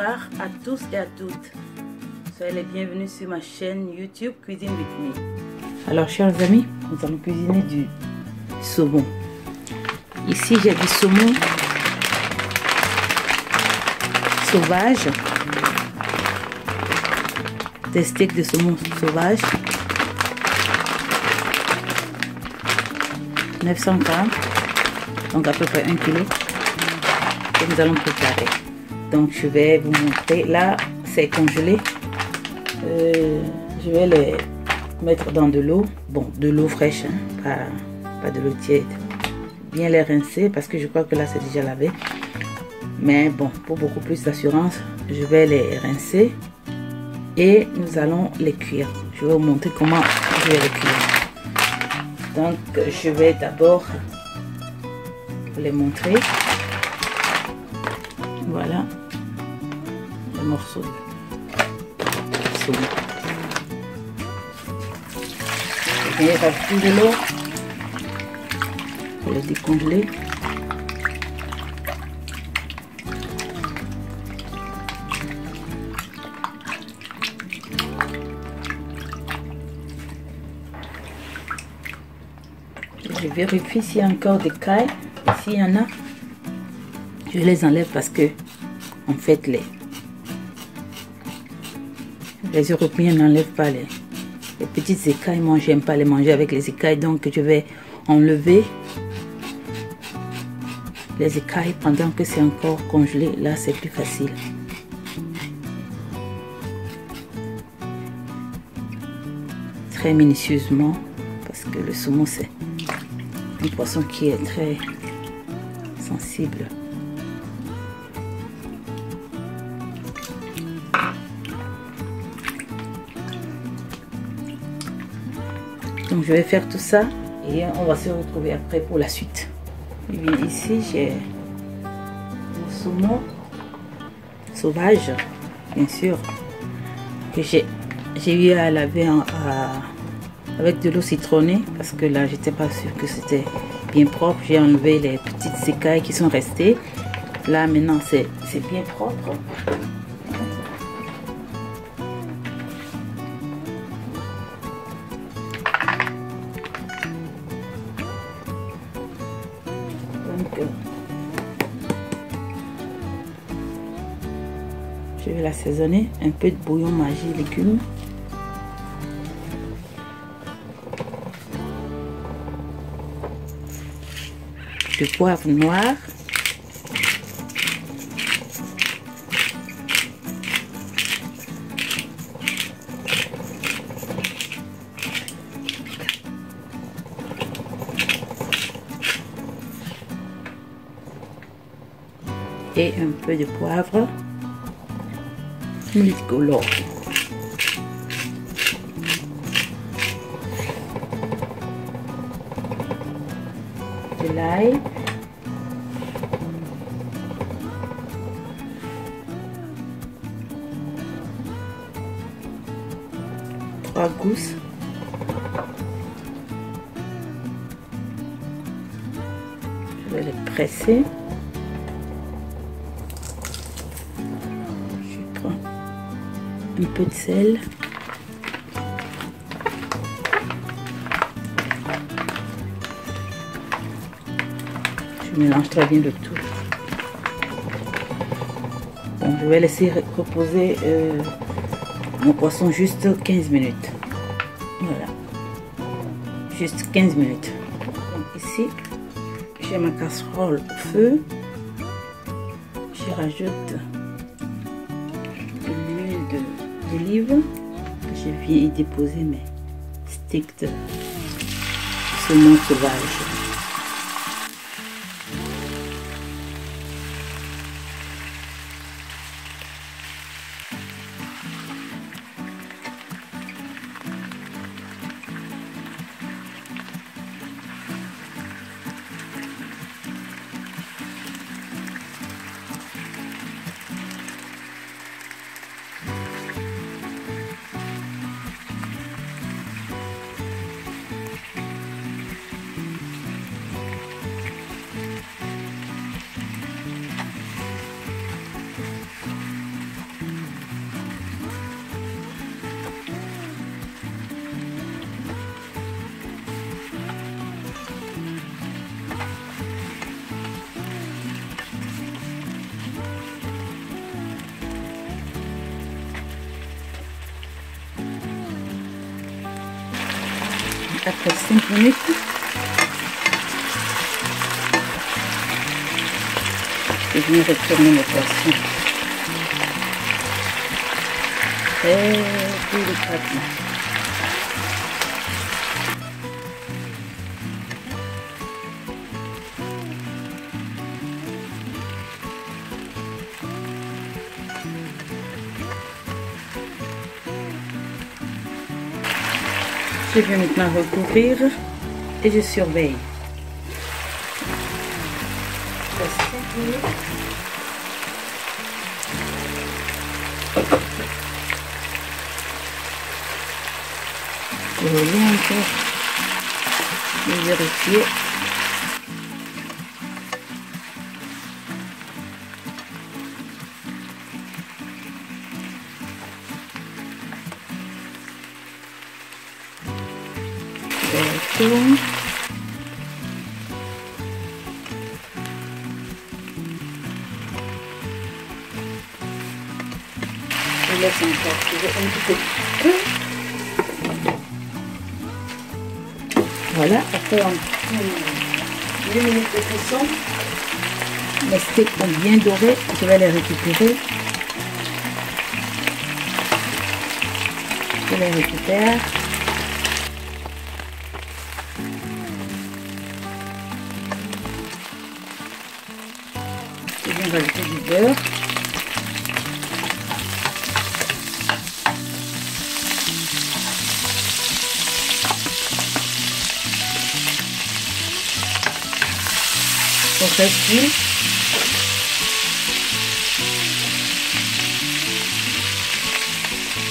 Bonsoir à tous et à toutes. Soyez les bienvenus sur ma chaîne YouTube Cuisine with Me. Alors chers amis, nous allons cuisiner du saumon. Ici j'ai du saumon sauvage, des steaks de saumon sauvage, 900 grammes, donc à peu près 1 kg, que nous allons préparer. Donc je vais vous montrer, là c'est congelé, je vais les mettre dans de l'eau, bon de l'eau fraîche, hein, pas de l'eau tiède, bien les rincer parce que je crois que là c'est déjà lavé, mais bon pour beaucoup plus d'assurance je vais les rincer et nous allons les cuire. Je vais vous montrer comment je vais les cuire. Donc je vais d'abord vous les montrer. Voilà le morceau de saumon. Je vais rajouter de l'eau pour le décongeler. Je vérifie s'il y a encore des cailles. S'il y en a, je les enlève parce que en fait les Européens n'enlèvent pas les petites écailles. Moi j'aime pas les manger avec les écailles, donc je vais enlever les écailles pendant que c'est encore congelé. Là c'est plus facile. Très minutieusement parce que le saumon c'est un poisson qui est très sensible. Donc je vais faire tout ça et on va se retrouver après pour la suite. Et bien ici j'ai le saumon sauvage, bien sûr, que j'ai eu à laver avec de l'eau citronnée parce que là j'étais pas sûre que c'était bien propre. J'ai enlevé les petites écailles qui sont restées. Là maintenant c'est bien propre. Donc je vais l'assaisonner, un peu de bouillon magie légumes. De poivre noir, et un peu de poivre multicolore. De l'ail, trois gousses, je vais les presser. Je prends un peu de sel. Je mélange très bien le tout. Bon, je vais laisser reposer mon poisson juste 15 minutes. Voilà. Juste 15 minutes. Donc ici, j'ai ma casserole au feu. J'y rajoute de l'huile d'olive. Je viens y déposer mes steaks de saumon sauvage. après 5 minutes, je viens retourner mes poissons. Très délicatement. Je vais maintenant recouvrir et je surveille. Je reviens encore et vérifier. Tourne. Je laisse encore un petit peu. Voilà, après 2 minutes de cuisson. Les steaks sont bien dorés, je vais les récupérer. Je les récupère. Je viens rajouter du beurre. Au reste d'huile.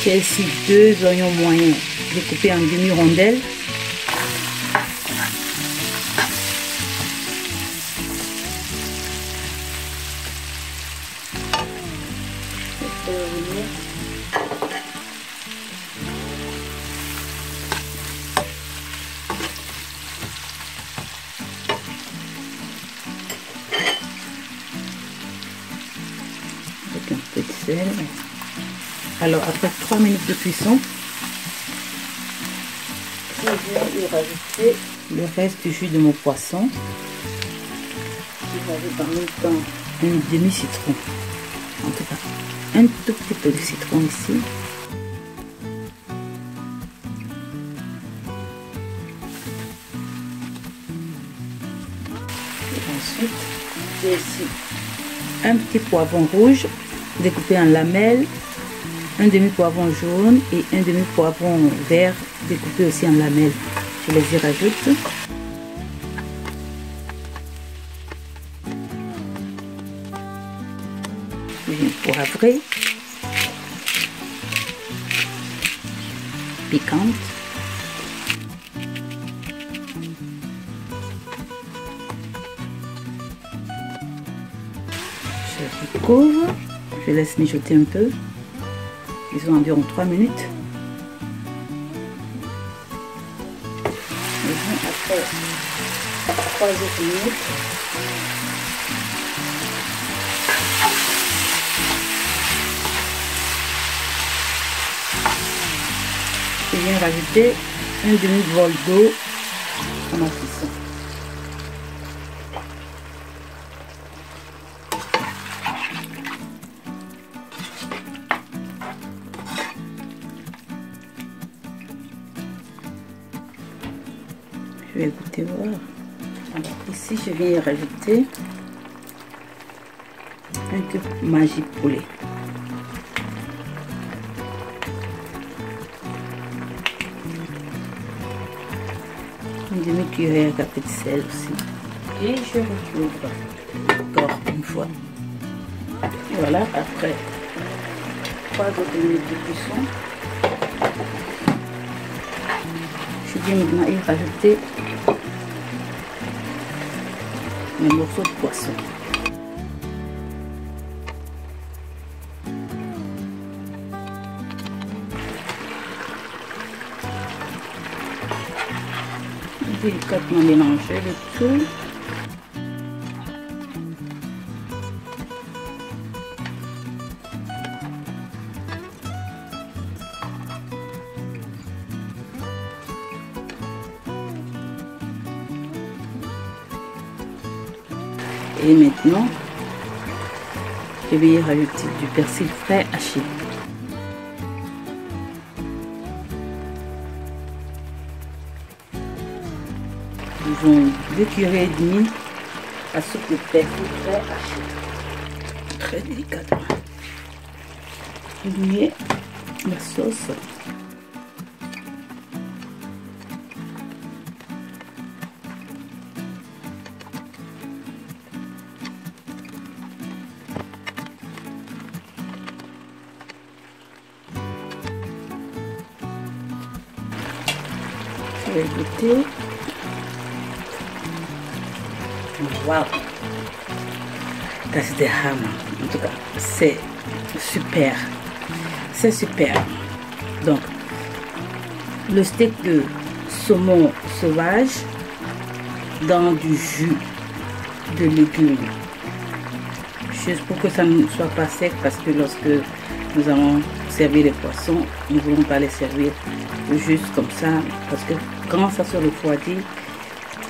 J'ai ici 2 oignons moyens découpés en demi-rondelles. Avec un peu de sel. Alors après 3 minutes de cuisson, je viens y rajouter le reste du jus de mon poisson. Je rajoute en même temps un demi-citron. En tout cas, un tout petit peu de citron ici. Et ensuite, j'ai ici un petit poivron rouge découpé en lamelles, un demi-poivron jaune et un demi-poivron vert découpé aussi en lamelles. Je les y rajoute. Je viens poivrer, piquante. Je recouvre, je laisse mijoter un peu. Ils ont environ 3 minutes. Et après 3 autres minutes, je viens rajouter un demi-bol d'eau à ma cuisson. Je vais goûter voir. Alors ici je viens y rajouter un cube Maggi poulet. Une demi-cuillère à café de sel aussi. Et je recouvre encore une fois. Et voilà, après 3 autres minutes de cuisson, je viens maintenant y rajouter mes morceaux de poisson. Délicatement mélanger le tout. Et maintenant, je vais y rajouter du persil frais haché. Disons 2 cuillerées et demie à soupe de persil frais haché. Très délicatement. Oubliez la sauce. Je vais goûter. Waouh! Das ist der Hammer. En tout cas, c'est super. C'est super. Donc, le steak de saumon sauvage dans du jus de légumes. Juste pour que ça ne soit pas sec, parce que lorsque nous allons servir les poissons, nous ne voulons pas les servir juste comme ça, parce que quand ça se refroidit,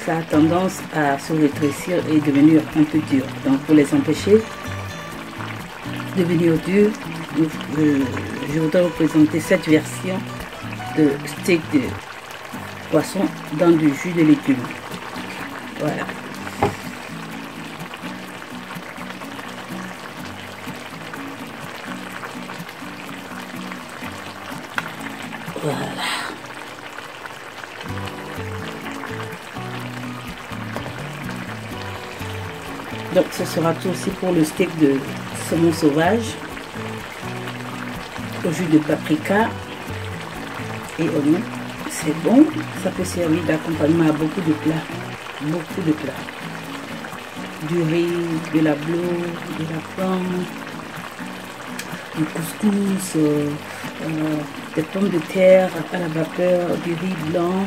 ça a tendance à se rétrécir et devenir un peu dur. Donc pour les empêcher de devenir dur, je voudrais vous présenter cette version de steak de poisson dans du jus de légumes. Voilà. Voilà. Donc ce sera tout aussi pour le steak de saumon sauvage au jus de paprika et oignon. C'est bon, ça peut servir d'accompagnement à beaucoup de plats. Beaucoup de plats. Du riz, de la bleu, de la pomme, du couscous, des pommes de terre à la vapeur, du riz blanc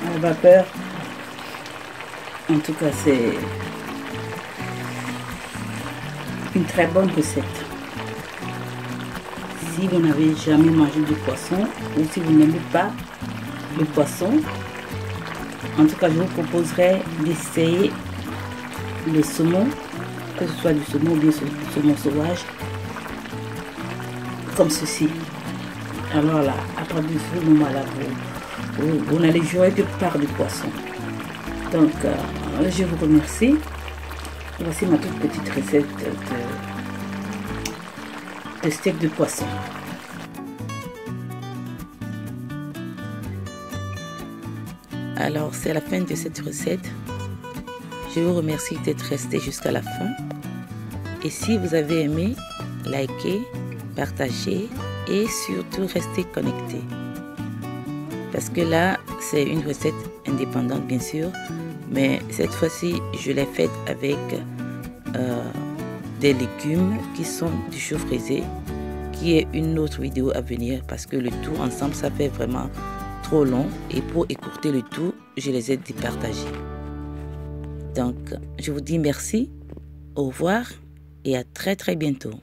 à la vapeur. En tout cas, c'est une très bonne recette. Si vous n'avez jamais mangé de poisson ou si vous n'aimez pas le poisson, en tout cas, je vous proposerai d'essayer le saumon, que ce soit du saumon ou bien du saumon sauvage, comme ceci. Alors là, à partir de ce moment-là, vous n'allez jouer que par du poisson. Donc, je vous remercie. Voici ma toute petite recette de steak de poisson. Alors, c'est la fin de cette recette. Je vous remercie d'être resté jusqu'à la fin. Et si vous avez aimé, likez, partagez et surtout restez connectés. Parce que là, c'est une recette indépendante, bien sûr. Mais cette fois-ci, je l'ai faite avec des légumes qui sont du chou frisé, qui est une autre vidéo à venir parce que le tout ensemble, ça fait vraiment trop long. Et pour écourter le tout, je les ai départagés. Donc, je vous dis merci, au revoir et à très très bientôt.